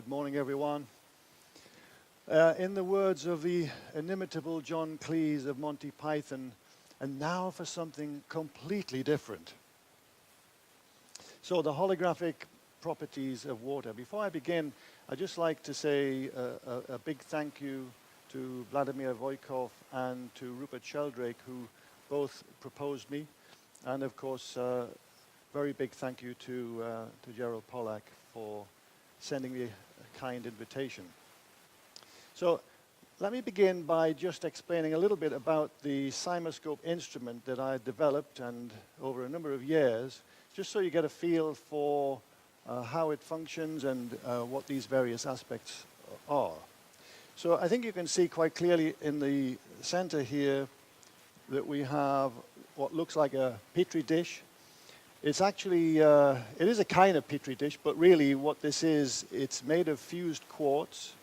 Good morning, everyone. In the words of the inimitable John Cleese of Monty Python, and now for something completely different. So the holographic properties of water. Before I begin, I'd just like to say a big thank you to Vladimir Voykov and to Rupert Sheldrake, who both proposed me. And of course, very big thank you to Gerald Pollack for sending me a kind invitation. So let me begin by just explaining a little bit about the Cymoscope instrument that I developed and over a number of years, just so you get a feel for how it functions and what these various aspects are. So I think you can see quite clearly in the center here that we have what looks like a petri dish. It's actually, it is a kind of petri dish, but really what this is, it's made of fused quartz,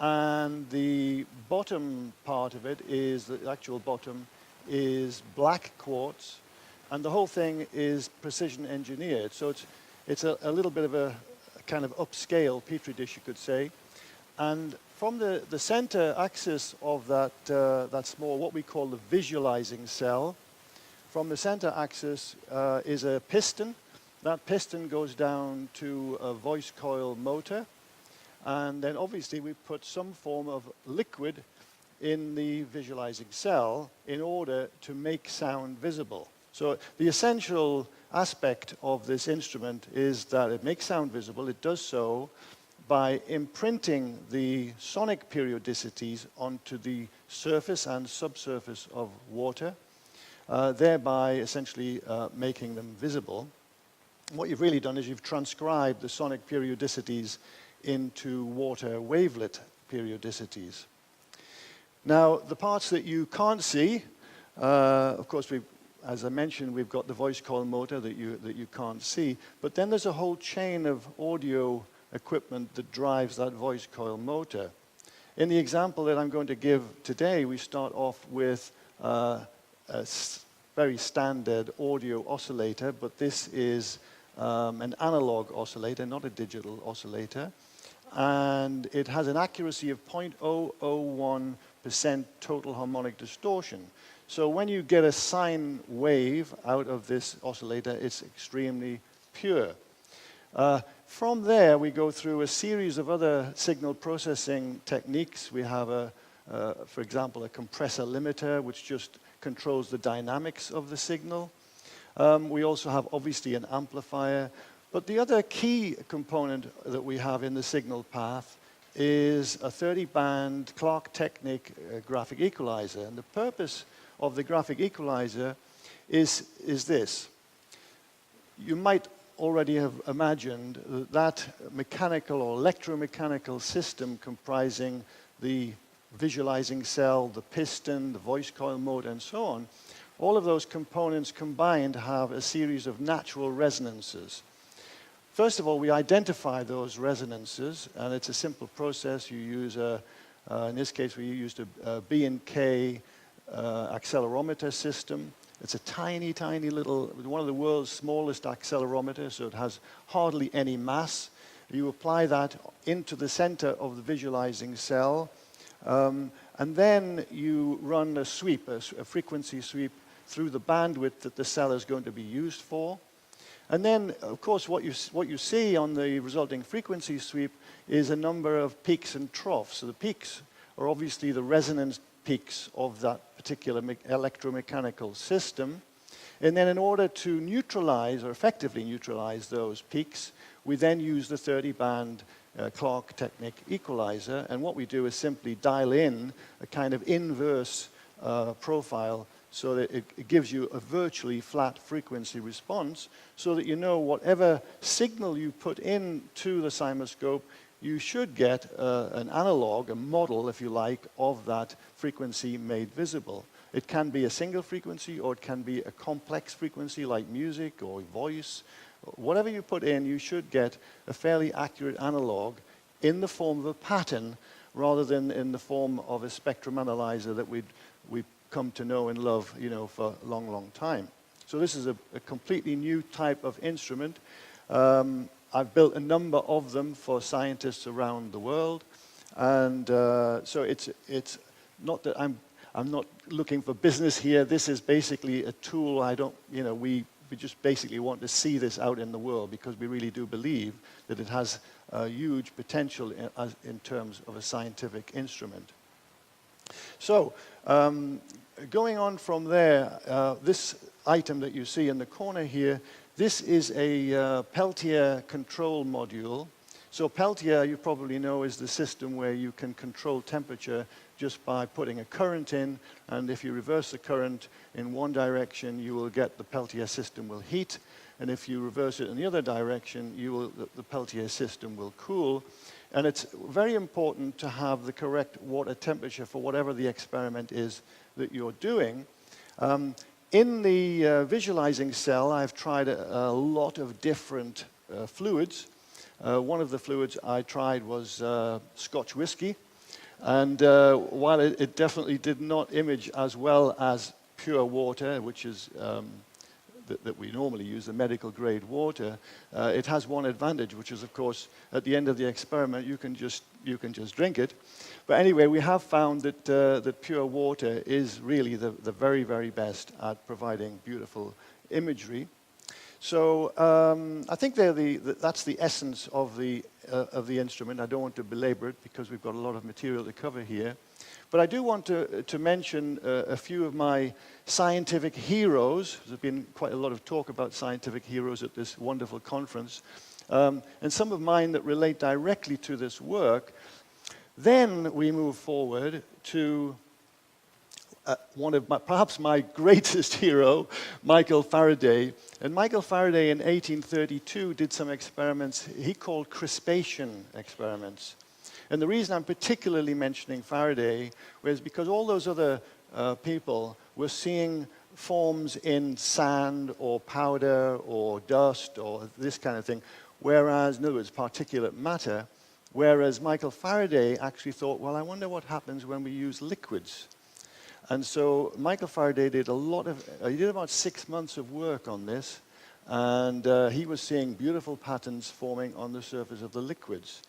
and the bottom part of it is, the actual bottom, is black quartz, and the whole thing is precision engineered. So it's a little bit of a kind of upscale petri dish, you could say. And from the center axis of that small, what we call the visualizing cell, from the center axis is a piston. That piston goes down to a voice coil motor. And then obviously we put some form of liquid in the visualizing cell in order to make sound visible. So the essential aspect of this instrument is that it makes sound visible. It does so by imprinting the sonic periodicities onto the surface and subsurface of water, thereby essentially making them visible. And what you've really done is you've transcribed the sonic periodicities into water wavelet periodicities. Now, the parts that you can't see, of course, as I mentioned, we've got the voice coil motor that you can't see, but then there's a whole chain of audio equipment that drives that voice coil motor. In the example that I'm going to give today, we start off with a very standard audio oscillator, but this is an analog oscillator, not a digital oscillator. And it has an accuracy of 0.001% total harmonic distortion. So when you get a sine wave out of this oscillator, it's extremely pure. From there, we go through a series of other signal processing techniques. We have, for example, a compressor limiter, which just controls the dynamics of the signal. We also have, obviously, an amplifier. But the other key component that we have in the signal path is a 30-band Clark-Technic graphic equalizer. And the purpose of the graphic equalizer is this. You might already have imagined that mechanical or electromechanical system comprising the visualizing cell, the piston, the voice coil motor, and so on. All of those components combined have a series of natural resonances. First of all, we identify those resonances, and it's a simple process. You use in this case, we used a B&K accelerometer system. It's a tiny, tiny little, one of the world's smallest accelerometers, so it has hardly any mass. You apply that into the center of the visualizing cell, and then you run a sweep, a frequency sweep, through the bandwidth that the cell is going to be used for. And then, of course, what you see on the resulting frequency sweep is a number of peaks and troughs. So the peaks are obviously the resonance peaks of that particular electromechanical system. And then in order to neutralize, or effectively neutralize those peaks, we then use the 30-band Clark-Technic equalizer. And what we do is simply dial in a kind of inverse profile so that it gives you a virtually flat frequency response, so that you know whatever signal you put into the cymoscope, you should get an analog, a model, if you like, of that frequency made visible. It can be a single frequency, or it can be a complex frequency like music or voice. Whatever you put in, you should get a fairly accurate analog in the form of a pattern, rather than in the form of a spectrum analyzer that we've come to know and love, for a long, long time. So this is a completely new type of instrument. I've built a number of them for scientists around the world, and so it's not that I'm not looking for business here. This is basically a tool. We just basically want to see this out in the world because we really do believe that it has a huge potential in terms of a scientific instrument. So, going on from there, this item that you see in the corner here, this is a Peltier control module. So Peltier, you probably know, is the system where you can control temperature just by putting a current in, and if you reverse the current in one direction, you will get the Peltier system will heat, and if you reverse it in the other direction, the Peltier system will cool. And it's very important to have the correct water temperature for whatever the experiment is that you're doing. In the visualizing cell, I've tried a lot of different fluids. One of the fluids I tried was Scotch whiskey. And while it definitely did not image as well as pure water, which is that we normally use, the medical grade water, it has one advantage, which is, of course, at the end of the experiment, you can just drink it. But anyway, we have found that that pure water is really the very, very best at providing beautiful imagery. So I think that's the essence of the instrument. I don't want to belabor it because we've got a lot of material to cover here. But I do want to mention a few of my scientific heroes. There's been quite a lot of talk about scientific heroes at this wonderful conference. And some of mine that relate directly to this work. Then we move forward to perhaps my greatest hero, Michael Faraday. And Michael Faraday in 1832 did some experiments he called crispation experiments. And the reason I'm particularly mentioning Faraday was because all those other people were seeing forms in sand or powder or dust or this kind of thing, whereas, in other words, particulate matter, whereas Michael Faraday actually thought, well, I wonder what happens when we use liquids. And so Michael Faraday did he did about 6 months of work on this, and he was seeing beautiful patterns forming on the surface of the liquids.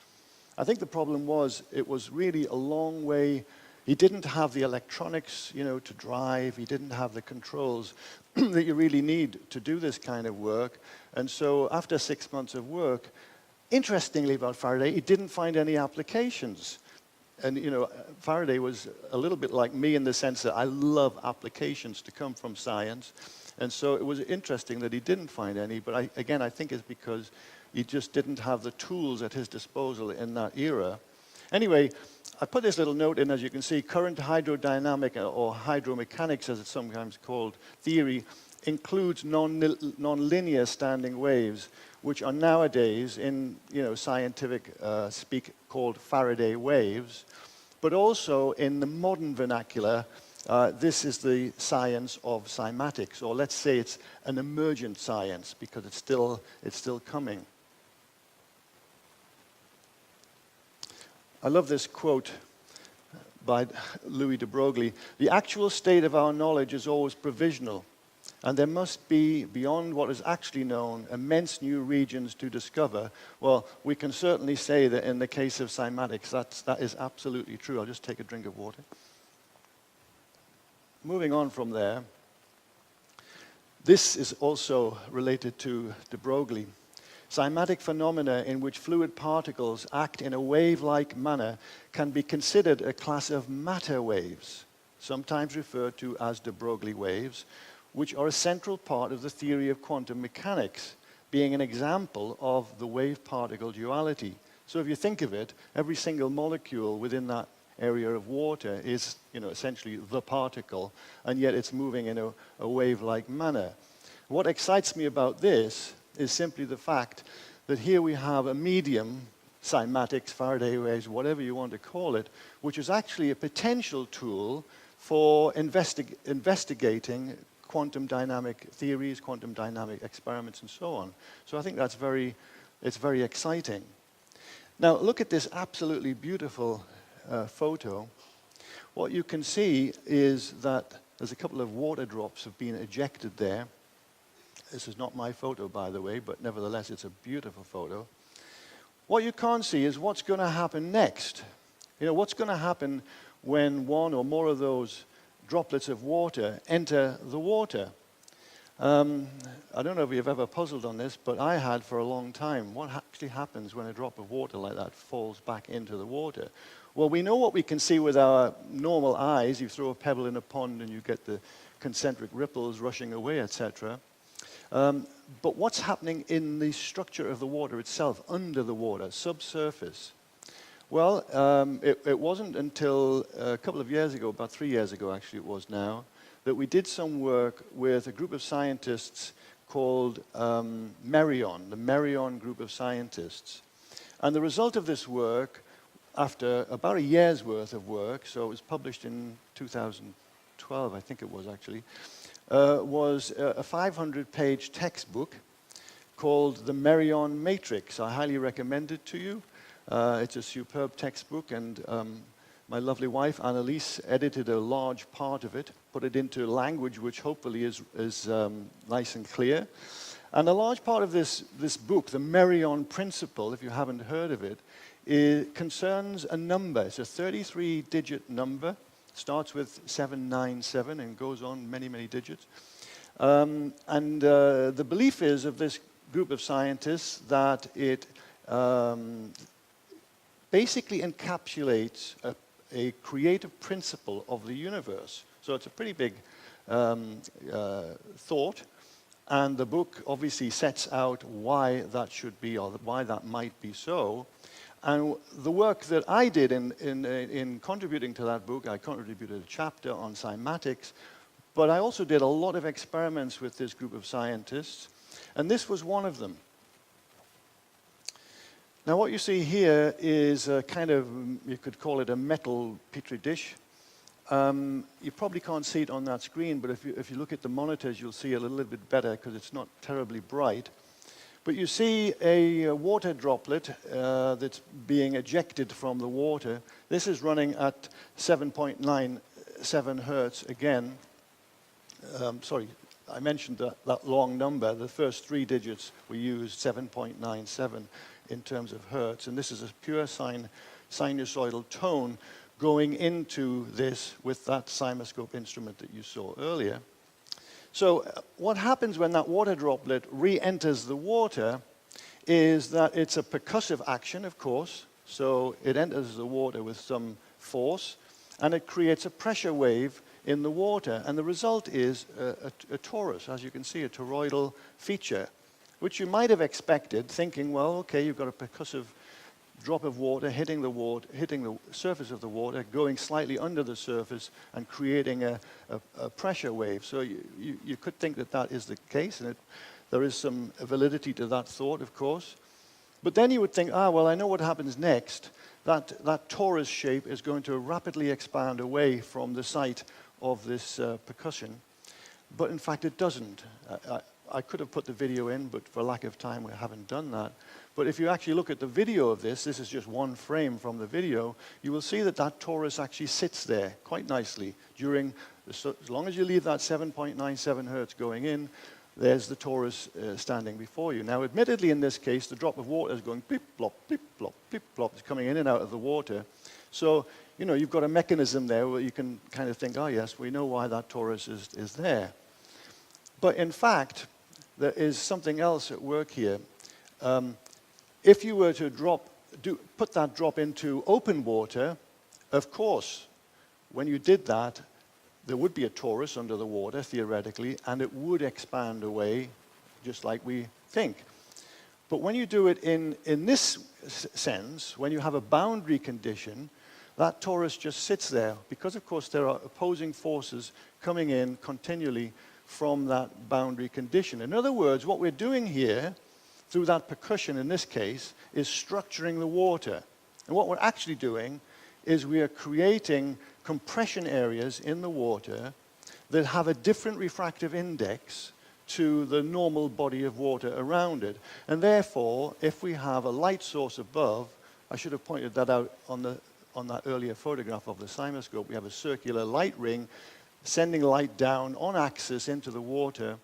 I think the problem was, it was really a long way. He didn't have the electronics, to drive. He didn't have the controls that you really need to do this kind of work. And so after 6 months of work, interestingly about Faraday, he didn't find any applications. And, Faraday was a little bit like me in the sense that I love applications to come from science. And so it was interesting that he didn't find any. But I think it's because he just didn't have the tools at his disposal in that era. Anyway, I put this little note in, as you can see, current hydrodynamic or hydromechanics, as it's sometimes called, theory includes non-linear standing waves, which are nowadays in scientific speak called Faraday waves. But also in the modern vernacular, this is the science of cymatics, or let's say it's an emergent science because it's still coming. I love this quote by Louis de Broglie. The actual state of our knowledge is always provisional, and there must be, beyond what is actually known, immense new regions to discover. Well, we can certainly say that in the case of cymatics, that is absolutely true. I'll just take a drink of water. Moving on from there, this is also related to de Broglie. Cymatic phenomena in which fluid particles act in a wave-like manner can be considered a class of matter waves, sometimes referred to as de Broglie waves, which are a central part of the theory of quantum mechanics, being an example of the wave-particle duality. So if you think of it, every single molecule within that area of water is, essentially the particle, and yet it's moving in a wave-like manner. What excites me about this is simply the fact that here we have a medium, cymatics, Faraday waves, whatever you want to call it, which is actually a potential tool for investigating quantum dynamic theories, quantum dynamic experiments, and so on. So I think it's very exciting. Now look at this absolutely beautiful photo. What you can see is that there's a couple of water drops have been ejected there. This is not my photo, by the way, but nevertheless, it's a beautiful photo. What you can't see is what's going to happen next. You know, what's going to happen when one or more of those droplets of water enter the water. I don't know if you've ever puzzled on this, but I had for a long time. What actually happens when a drop of water like that falls back into the water? Well, we know what we can see with our normal eyes. You throw a pebble in a pond and you get the concentric ripples rushing away, etc. But what's happening in the structure of the water itself, under the water, subsurface? Well, it wasn't until a couple of years ago, about 3 years ago actually it was now, that we did some work with a group of scientists called Merion, the Merion group of scientists. And the result of this work, after about a year's worth of work, so it was published in 2012, I think it was actually, was a 500-page textbook called the Merion Matrix. I highly recommend it to you. It's a superb textbook, and my lovely wife, Annalise, edited a large part of it, put it into language which hopefully is nice and clear. And a large part of this book, the Merion Principle, if you haven't heard of it, concerns a number. It's a 33-digit number. Starts with 797 and goes on many, many digits. The belief is of this group of scientists that it basically encapsulates a creative principle of the universe. So it's a pretty big thought, and the book obviously sets out why that should be, or why that might be so. And the work that I did in contributing to that book, I contributed a chapter on cymatics, but I also did a lot of experiments with this group of scientists, and this was one of them. Now what you see here is a kind of, you could call it a metal petri dish. You probably can't see it on that screen, but if you look at the monitors, you'll see it a little bit better because it's not terribly bright. But you see a water droplet that's being ejected from the water. This is running at 7.97 hertz again. Sorry, I mentioned that long number. The first 3 digits we used 7.97 in terms of hertz. And this is a pure sinusoidal tone going into this with that cymoscope instrument that you saw earlier. So what happens when that water droplet re-enters the water is that it's a percussive action, of course. So it enters the water with some force, and it creates a pressure wave in the water. And the result is a torus, as you can see, a toroidal feature, which you might have expected, thinking, well, okay, you've got a percussive drop of water hitting the surface of the water, going slightly under the surface and creating a pressure wave. So you could think that that is the case, and there is some validity to that thought, of course. But then you would think, well, I know what happens next. That torus shape is going to rapidly expand away from the site of this percussion. But in fact, it doesn't. I could have put the video in, but for lack of time, we haven't done that. But if you actually look at the video of this is just one frame from the video, you will see that that torus actually sits there quite nicely during, as long as you leave that 7.97 hertz going in, there's the torus standing before you. Now, admittedly, in this case, the drop of water is going plip, plop, plip, plop, plip, plop. It's coming in and out of the water. So, you know, you've got a mechanism there where you can kind of think, yes, we know why that torus is there. But in fact, there is something else at work here. If you were to put that drop into open water, of course, when you did that, there would be a torus under the water, theoretically, and it would expand away, just like we think. But when you do it in this sense, when you have a boundary condition, that torus just sits there, because, of course, there are opposing forces coming in continually from that boundary condition. In other words, what we're doing here, through that percussion in this case, is structuring the water. And what we're actually doing is we are creating compression areas in the water that have a different refractive index to the normal body of water around it. And therefore, if we have a light source above, I should have pointed that out on that earlier photograph of the cymoscope, we have a circular light ring sending light down on axis into the water.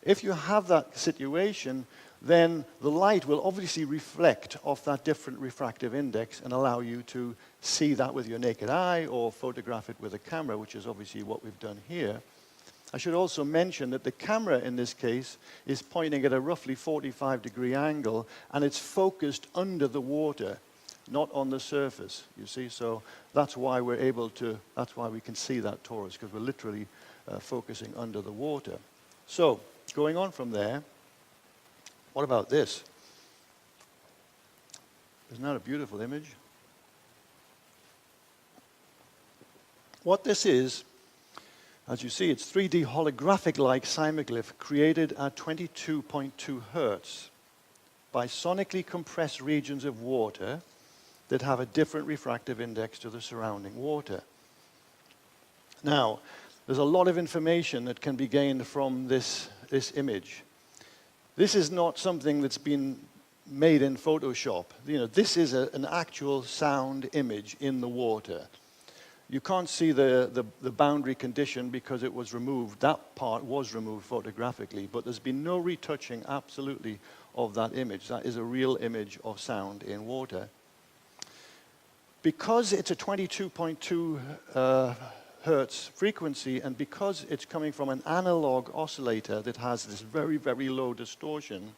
If you have that situation, then the light will obviously reflect off that different refractive index and allow you to see that with your naked eye or photograph it with a camera, which is obviously what we've done here. I should also mention that the camera in this case is pointing at a roughly 45-degree angle, and it's focused under the water, not on the surface, you see. So that's why we're able to, that's why we can see that torus, because we're literally focusing under the water. So going on from there, what about this? Isn't that a beautiful image? What this is, as you see, it's 3D holographic-like cymoglyph created at 22.2 hertz by sonically compressed regions of water that have a different refractive index to the surrounding water. Now, there's a lot of information that can be gained from this image. This is not something that's been made in Photoshop. You know, this is an actual sound image in the water. You can't see the boundary condition because it was removed. That part was removed photographically, but there's been no retouching absolutely of that image. That is a real image of sound in water. Because it's a 22.2 hertz frequency, and because it's coming from an analog oscillator that has this very, very low distortion,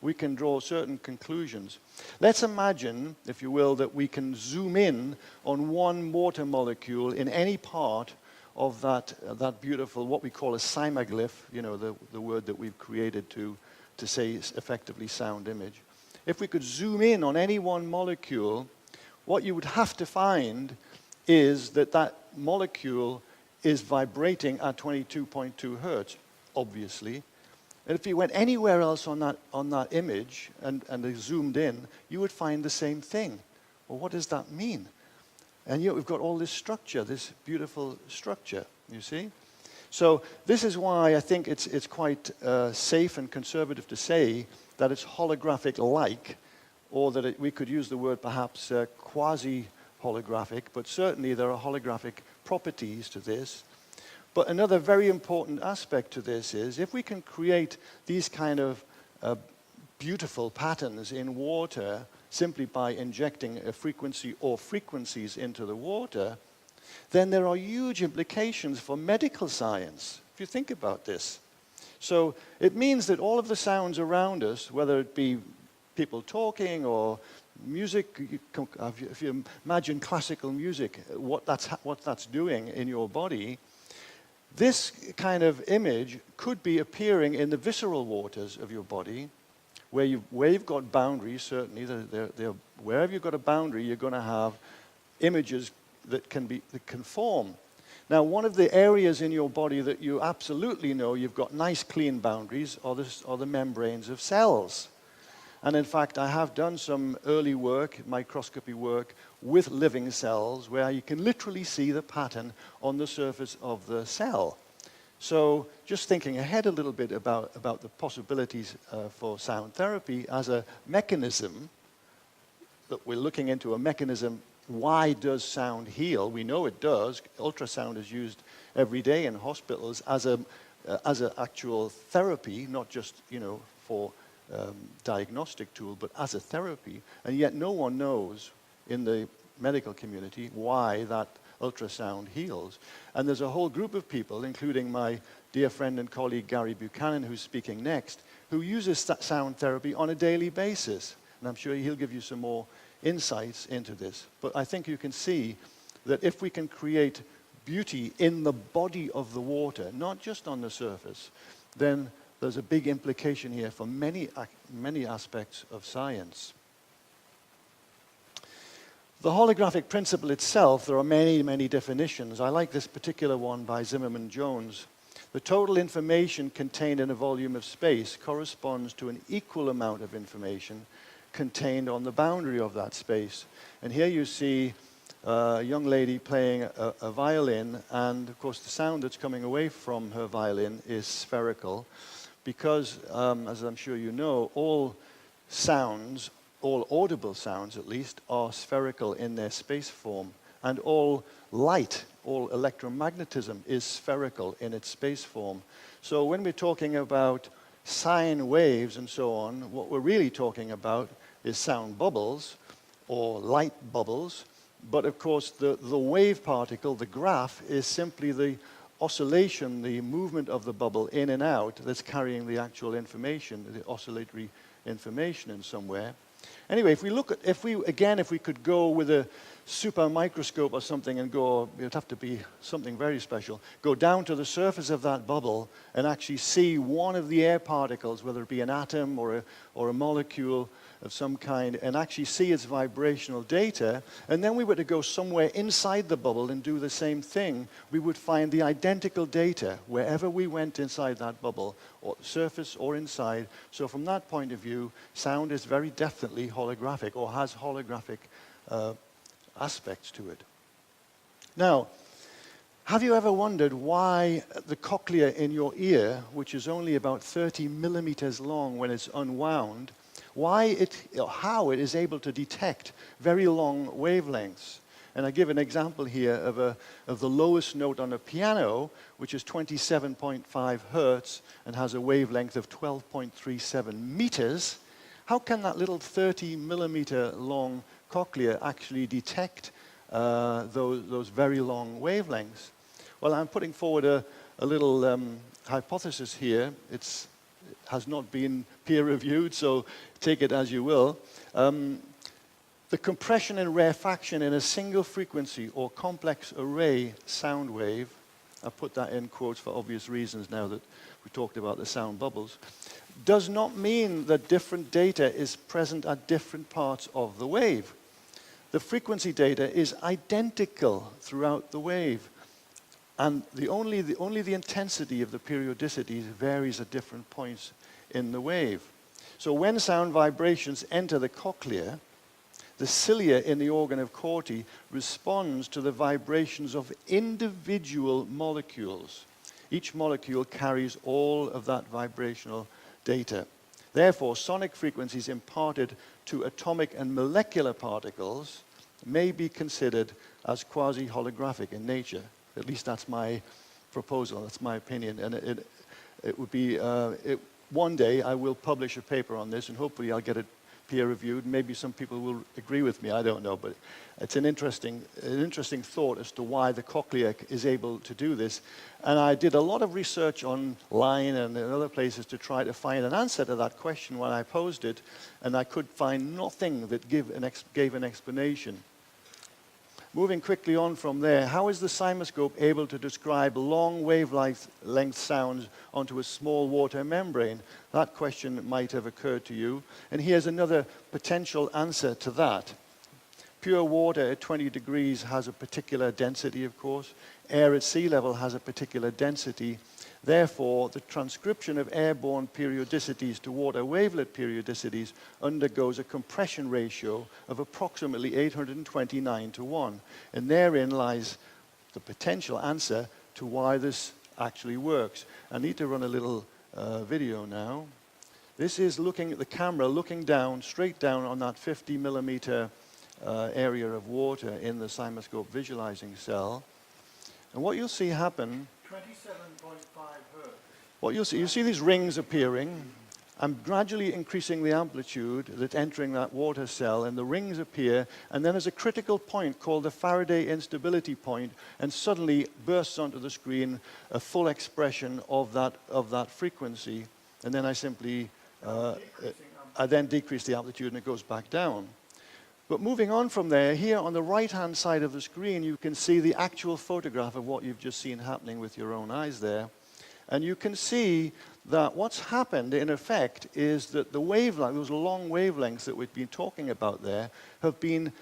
we can draw certain conclusions. Let's imagine, if you will, that we can zoom in on one water molecule in any part of that beautiful, what we call a cymoglyph, you know, the word that we've created to say effectively sound image. If we could zoom in on any one molecule, what you would have to find is that molecule is vibrating at 22.2 hertz, obviously. And if you went anywhere else on that image and they zoomed in, you would find the same thing. Well, what does that mean? And yet we've got all this structure, this beautiful structure, you see? So this is why I think it's quite safe and conservative to say that it's holographic-like, or that we could use the word perhaps quasi-holographic, but certainly there are holographic properties to this. But another very important aspect to this is if we can create these kind of beautiful patterns in water simply by injecting a frequency or frequencies into the water, then there are huge implications for medical science, if you think about this. So it means that all of the sounds around us, whether it be people talking or music, if you imagine classical music, what that's doing in your body, this kind of image could be appearing in the visceral waters of your body, where you've got boundaries, certainly. Wherever you've got a boundary, you're going to have images that can form. Now, one of the areas in your body that you absolutely know you've got nice, clean boundaries are the membranes of cells. And in fact, I have done some early work, microscopy work, with living cells where you can literally see the pattern on the surface of the cell. So just thinking ahead a little bit about the possibilities for sound therapy as a mechanism, that we're looking into a mechanism, why does sound heal? We know it does. Ultrasound is used every day in hospitals as an actual therapy, not just, you know, for diagnostic tool, but as a therapy, and yet no one knows in the medical community why that ultrasound heals. And there's a whole group of people, including my dear friend and colleague Gary Buchanan, who's speaking next, who uses sound therapy on a daily basis. And I'm sure he'll give you some more insights into this. But I think you can see that if we can create beauty in the body of the water, not just on the surface, then there's a big implication here for many aspects of science. The holographic principle itself, there are many definitions. I like this particular one by Zimmerman Jones. The total information contained in a volume of space corresponds to an equal amount of information contained on the boundary of that space. And here you see a young lady playing a violin, and of course the sound that's coming away from her violin is spherical, because, as I'm sure you know, all sounds, all audible sounds at least, are spherical in their space form. And all light, all electromagnetism is spherical in its space form. So when we're talking about sine waves and so on, what we're really talking about is sound bubbles or light bubbles. But of course, the wave particle, the graph, is simply the oscillation, the movement of the bubble in and out that's carrying the actual information, the oscillatory information in somewhere. Anyway, if we look at, if we could go with a super microscope or something and go, it would have to be something very special, go down to the surface of that bubble and actually see one of the air particles, whether it be an atom or a molecule of some kind, and actually see its vibrational data, and then we were to go somewhere inside the bubble and do the same thing, we would find the identical data wherever we went inside that bubble, or surface or inside. So from that point of view, sound is very definitely holographic, or has holographic aspects to it. Now, have you ever wondered why the cochlea in your ear, which is only about 30 millimeters long when it's unwound, how it is able to detect very long wavelengths? And I give an example here of the lowest note on a piano, which is 27.5 hertz and has a wavelength of 12.37 meters. How can that little 30 millimeter long cochlea actually detect those very long wavelengths? Well, I'm putting forward a little hypothesis here. It has not been peer-reviewed, so take it as you will. The compression and rarefaction in a single frequency or complex array sound wave, I put that in quotes for obvious reasons now that we talked about the sound bubbles, does not mean that different data is present at different parts of the wave. The frequency data is identical throughout the wave, and only the intensity of the periodicities varies at different points in the wave. So when sound vibrations enter the cochlea, the cilia in the organ of Corti responds to the vibrations of individual molecules. Each molecule carries all of that vibrational data. Therefore, sonic frequencies imparted to atomic and molecular particles may be considered as quasi-holographic in nature. At least that's my proposal, that's my opinion. And it would be, one day I will publish a paper on this, and hopefully I'll get it peer-reviewed. Maybe some people will agree with me, I don't know, but it's an interesting thought as to why the cochlea is able to do this. And I did a lot of research online and in other places to try to find an answer to that question when I posed it, and I could find nothing that gave an explanation. Moving quickly on from there, how is the cymoscope able to describe long wavelength sounds onto a small water membrane? That question might have occurred to you. And here's another potential answer to that. Pure water at 20 degrees has a particular density, of course. Air at sea level has a particular density. Therefore, the transcription of airborne periodicities to water wavelet periodicities undergoes a compression ratio of approximately 829 to 1. And therein lies the potential answer to why this actually works. I need to run a little video now. This is looking at the camera, looking down, straight down on that 50 millimeter area of water in the cymoscope visualizing cell. And what you'll see happen, 27.5 hertz. What you see these rings appearing. I'm gradually increasing the amplitude that's entering that water cell, and the rings appear, and then there's a critical point called the Faraday instability point, and suddenly bursts onto the screen a full expression of that frequency, and then I simply I then decrease the amplitude and it goes back down. But moving on from there, here on the right-hand side of the screen, you can see the actual photograph of what you've just seen happening with your own eyes there. And you can see that what's happened, in effect, is that the wavelength, those long wavelengths that we've been talking about there, have been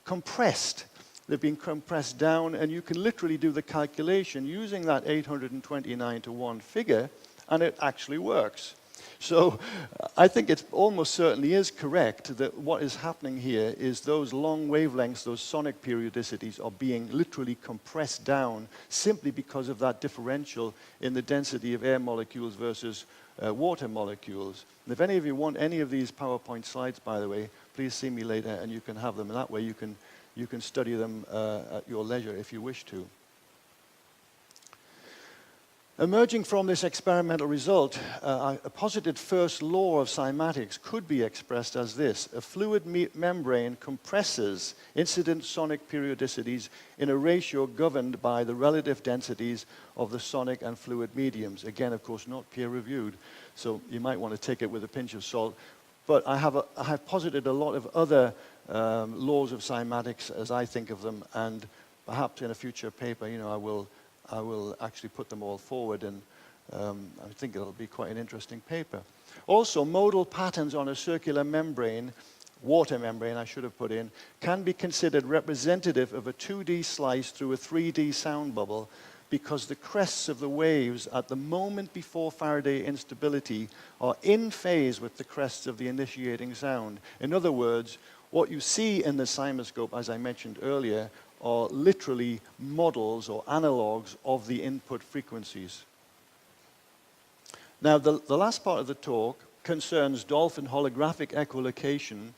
compressed. They've been compressed down, and you can literally do the calculation using that 829 to 1 figure, and it actually works. So I think it almost certainly is correct that what is happening here is those long wavelengths, those sonic periodicities, are being literally compressed down simply because of that differential in the density of air molecules versus water molecules. And if any of you want any of these PowerPoint slides, by the way, please see me later and you can have them. And that way you can study them at your leisure if you wish to. Emerging from this experimental result, a posited first law of cymatics could be expressed as this. A fluid membrane compresses incident sonic periodicities in a ratio governed by the relative densities of the sonic and fluid mediums. Again, of course, not peer-reviewed, so you might want to take it with a pinch of salt. But I have posited a lot of other laws of cymatics as I think of them, and perhaps in a future paper, you know, I will actually put them all forward, and I think it'll be quite an interesting paper. Also, modal patterns on a circular membrane, water membrane I should have put in, can be considered representative of a 2D slice through a 3D sound bubble, because the crests of the waves at the moment before Faraday instability are in phase with the crests of the initiating sound. In other words, what you see in the cymoscope, as I mentioned earlier, are literally models or analogues of the input frequencies. Now, the last part of the talk concerns dolphin holographic echolocation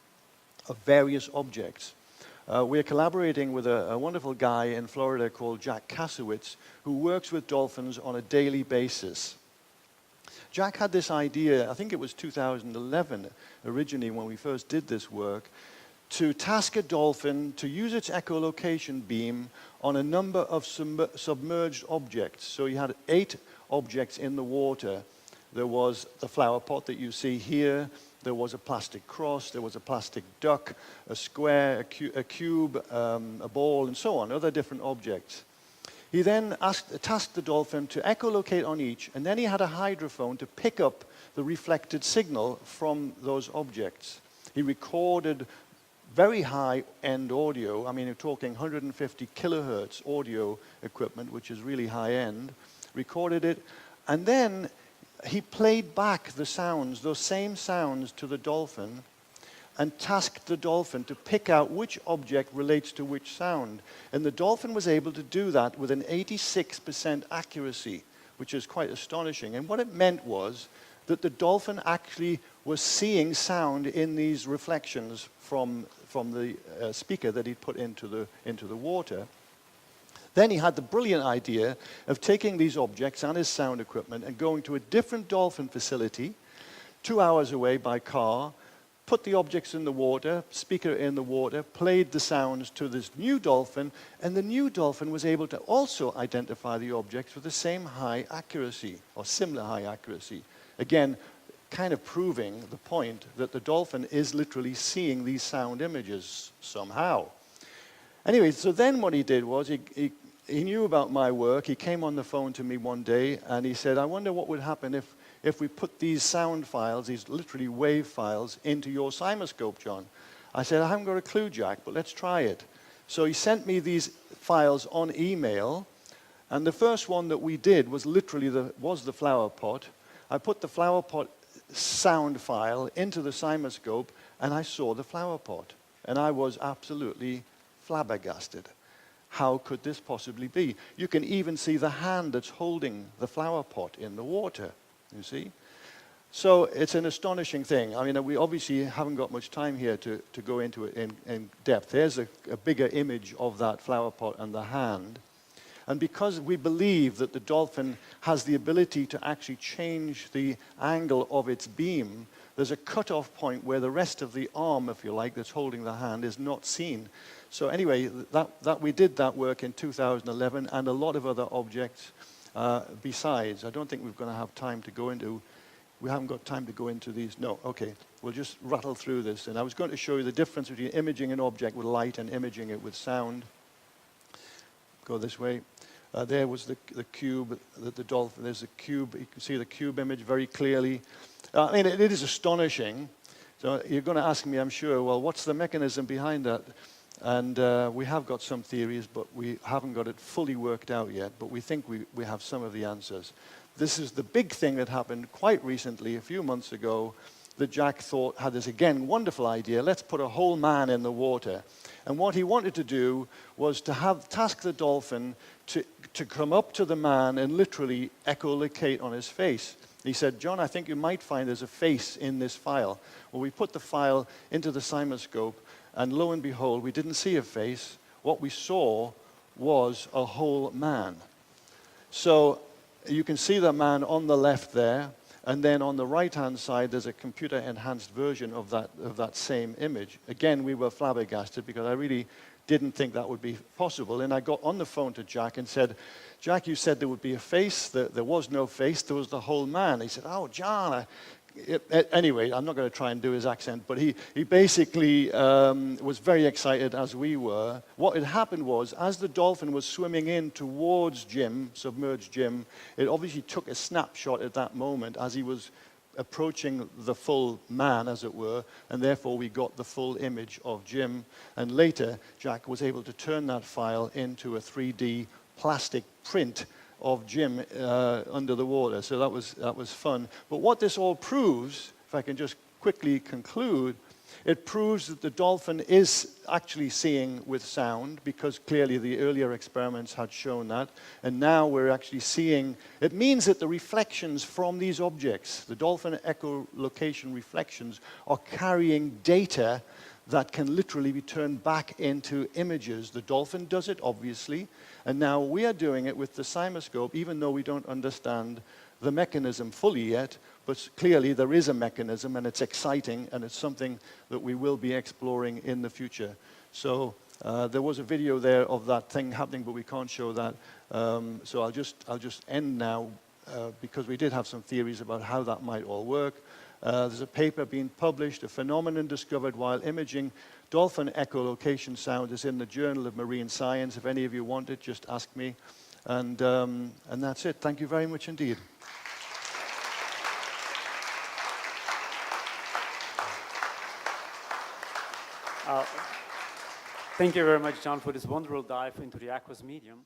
of various objects. We're collaborating with a wonderful guy in Florida called Jack Kasowitz, who works with dolphins on a daily basis. Jack had this idea, I think it was 2011 originally when we first did this work, to task a dolphin to use its echolocation beam on a number of submerged objects. So he had 8 objects in the water. There was the flower pot that you see here, there was a plastic cross, there was a plastic duck, a square, a cube, a ball, and so on, other different objects. He then tasked the dolphin to echolocate on each, and then he had a hydrophone to pick up the reflected signal from those objects. He recorded very high-end audio. I mean, you're talking 150 kilohertz audio equipment, which is really high-end, recorded it, and then he played back the sounds, those same sounds, to the dolphin, and tasked the dolphin to pick out which object relates to which sound. And the dolphin was able to do that with an 86% accuracy, which is quite astonishing. And what it meant was that the dolphin actually was seeing sound in these reflections from the speaker that he'd put into the water. Then he had the brilliant idea of taking these objects and his sound equipment and going to a different dolphin facility, 2 hours away by car, put the objects in the water, speaker in the water, played the sounds to this new dolphin, and the new dolphin was able to also identify the objects with the same high accuracy, or similar high accuracy. Again, kind of proving the point that the dolphin is literally seeing these sound images somehow. Anyway, so then what he did was he knew about my work. He came on the phone to me one day and he said, I wonder what would happen if we put these sound files, these literally wave files, into your cymoscope, John. I said, I haven't got a clue, Jack, but let's try it. So he sent me these files on email, and the first one that we did was literally the flower pot. I put the flower pot sound file into the cymoscope, and I saw the flower pot. And I was absolutely flabbergasted. How could this possibly be? You can even see the hand that's holding the flower pot in the water, you see? So it's an astonishing thing. I mean, we obviously haven't got much time here to go into it in depth. There's a bigger image of that flower pot and the hand. And because we believe that the dolphin has the ability to actually change the angle of its beam, there's a cutoff point where the rest of the arm, if you like, that's holding the hand is not seen. So anyway, we did that work in 2011 and a lot of other objects besides. I don't think we're going to have time to go into, we haven't got time to go into these. No, okay, we'll just rattle through this. And I was going to show you the difference between imaging an object with light and imaging it with sound. Go this way. There was the cube, the dolphin. There's a cube. You can see the cube image very clearly. I mean, it is astonishing. So you're going to ask me, I'm sure, well, what's the mechanism behind that? And we have got some theories, but we haven't got it fully worked out yet. But we think we have some of the answers. This is the big thing that happened quite recently, a few months ago, that Jack had this, again, wonderful idea. Let's put a whole man in the water. And what he wanted to do was to task the dolphin to come up to the man and literally echolocate on his face. He said, John, I think you might find there's a face in this file. Well, we put the file into the cymoscope, and lo and behold, we didn't see a face. What we saw was a whole man. So you can see the man on the left there, and then on the right-hand side, there's a computer-enhanced version of that same image. Again, we were flabbergasted because I really didn't think that would be possible. And I got on the phone to Jack and said, Jack, you said there would be a face. There was no face. There was the whole man. He said, oh, John. Anyway, I'm not going to try and do his accent, but he basically was very excited, as we were. What had happened was, as the dolphin was swimming in towards Jim, submerged Jim, it obviously took a snapshot at that moment as he was approaching the full man, as it were, and therefore we got the full image of Jim. And later, Jack was able to turn that file into a 3D plastic print of Jim under the water. So that was fun. But what this all proves, if I can just quickly conclude, it proves that the dolphin is actually seeing with sound, because clearly the earlier experiments had shown that. And now we're actually seeing, it means that the reflections from these objects, the dolphin echolocation reflections, are carrying data that can literally be turned back into images. The dolphin does it, obviously, and now we are doing it with the cymoscope, even though we don't understand the mechanism fully yet, but clearly there is a mechanism, and it's exciting, and it's something that we will be exploring in the future. So there was a video there of that thing happening, but we can't show that. So I'll just end now, because we did have some theories about how that might all work. There's a paper being published, a phenomenon discovered while imaging dolphin echolocation sound is in the Journal of Marine Science. If any of you want it, just ask me. And that's it. Thank you very much indeed. Thank you very much, John, for this wonderful dive into the aqueous medium.